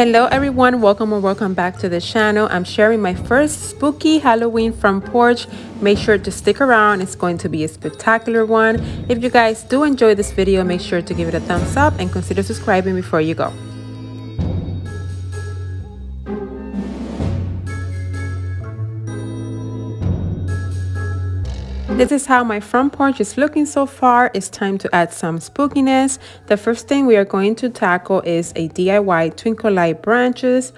Hello everyone, welcome or welcome back to the channel. I'm sharing my first spooky Halloween from Porch. Make sure to stick around, it's going to be a spectacular one. If you guys do enjoy this video, make sure to give it a thumbs up and consider subscribing before you go. This is how my front porch is looking so far. It's time to add some spookiness. The first thing we are going to tackle is a DIY twinkle light branches.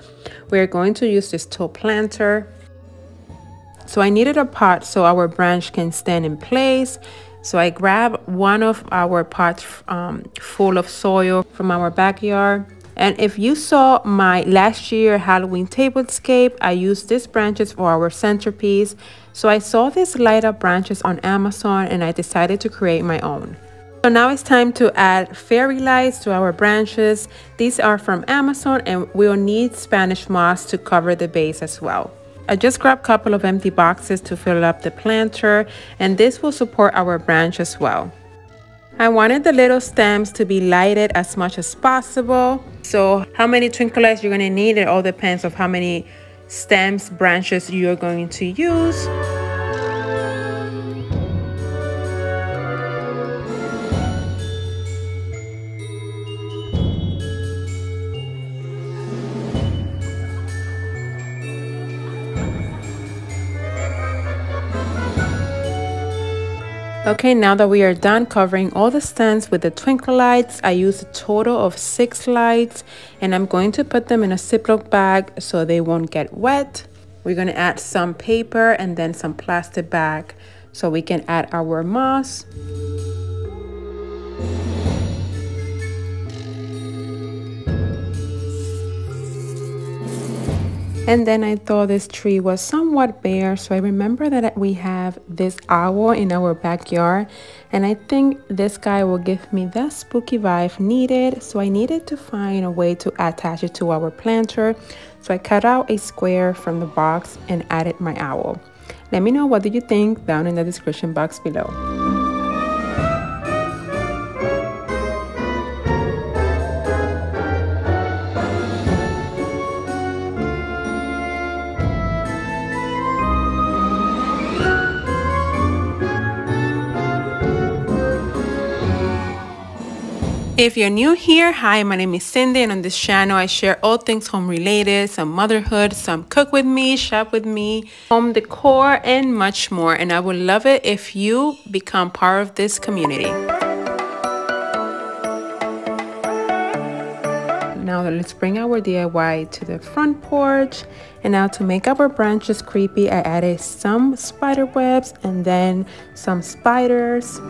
We are going to use this tall planter. So I needed a pot so our branch can stand in place. So I grabbed one of our pots full of soil from our backyard. And if you saw my last year Halloween tablescape, I used these branches for our centerpiece. So I saw these light up branches on Amazon and I decided to create my own. So now it's time to add fairy lights to our branches. These are from Amazon and we'll need Spanish moss to cover the base as well. I just grabbed a couple of empty boxes to fill up the planter, and this will support our branch as well. I wanted the little stems to be lighted as much as possible. So how many twinkle lights you're going to need, it all depends on how many stems, branches you're going to use. Okay, now that we are done covering all the stands with the twinkle lights, I used a total of 6 lights and I'm going to put them in a Ziploc bag so they won't get wet. We're going to add some paper and then some plastic bag so we can add our moss. And then I thought this tree was somewhat bare, so I remember that we have this owl in our backyard, and I think this guy will give me the spooky vibe needed, so I needed to find a way to attach it to our planter. So I cut out a square from the box and added my owl. Let me know what do you think down in the description box below. If you're new here, hi, my name is Cindy, and on this channel I share all things home related, some motherhood, some cook with me, shop with me, home decor, and much more. And I would love it if you become part of this community. Now let's bring our DIY to the front porch. And now to make our branches creepy, I added some spider webs and then some spiders.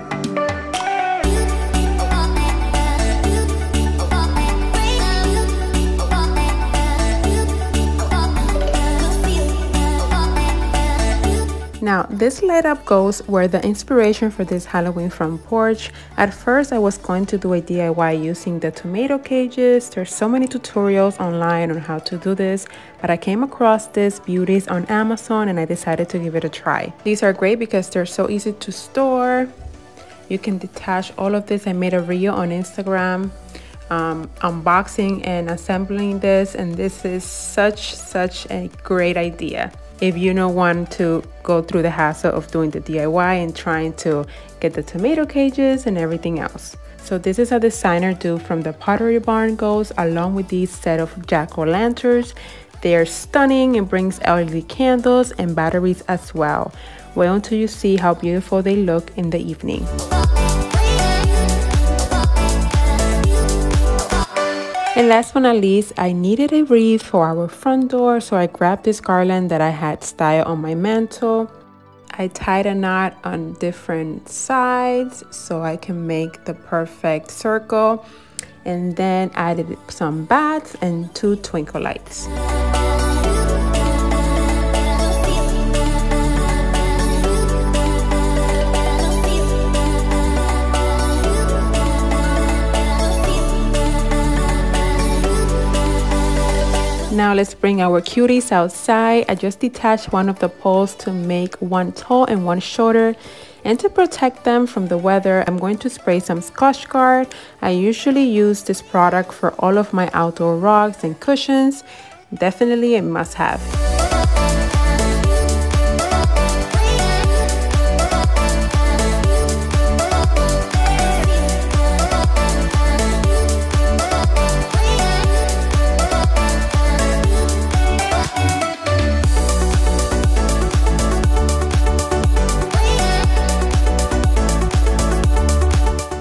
Now, this light up goes where the inspiration for this Halloween from Porch. At first, I was going to do a DIY using the tomato cages. There's so many tutorials online on how to do this, but I came across these beauties on Amazon and I decided to give it a try. These are great because they're so easy to store. You can detach all of this. I made a reel on Instagram unboxing and assembling this, and this is such a great idea if you don't want to go through the hassle of doing the DIY and trying to get the tomato cages and everything else. So this is a designer do from the Pottery Barn goes along with these set of jack-o'-lanterns. They are stunning and brings LED candles and batteries as well. Wait until you see how beautiful they look in the evening. And last but not least, I needed a wreath for our front door, so I grabbed this garland that I had styled on my mantle. I tied a knot on different sides so I can make the perfect circle, and then added some bats and 2 twinkle lights. Now let's bring our cuties outside. I just detached one of the poles to make one tall and one shorter. And to protect them from the weather, I'm going to spray some Scotch Guard. I usually use this product for all of my outdoor rugs and cushions. Definitely a must-have.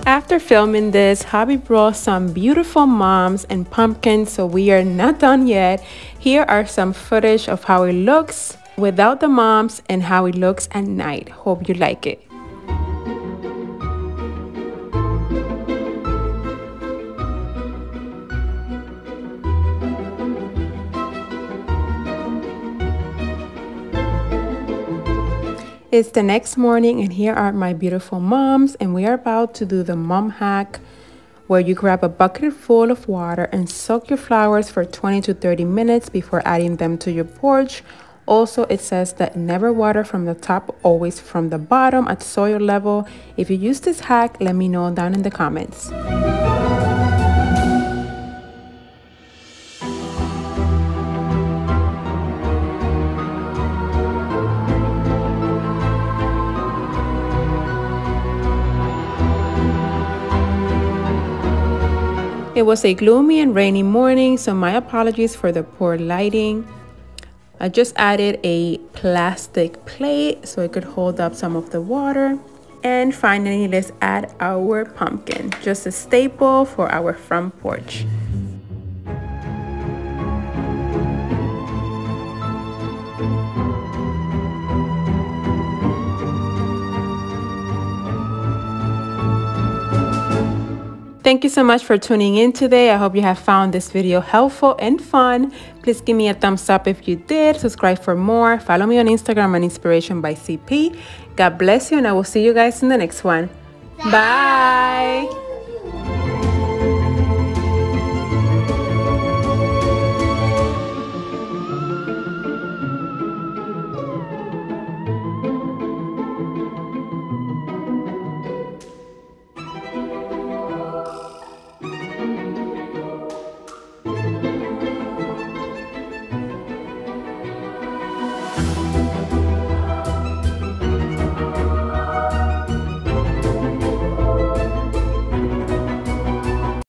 After filming this, hubby brought some beautiful mums and pumpkins, so we are not done yet. Here are some footage of how it looks without the mums and how it looks at night. Hope you like it. It's the next morning and here are my beautiful moms, and we are about to do the mom hack where you grab a bucket full of water and soak your flowers for 20 to 30 minutes before adding them to your porch. Also, it says that never water from the top, always from the bottom at soil level. If you use this hack, let me know down in the comments. It was a gloomy and rainy morning, so my apologies for the poor lighting. I just added a plastic plate so it could hold up some of the water. And finally, let's add our pumpkin, just a staple for our front porch. Thank you so much for tuning in today. I hope you have found this video helpful and fun. Please give me a thumbs up if you did. Subscribe for more. Follow me on Instagram at Inspiration by CP. God bless you, and I will see you guys in the next one. Bye.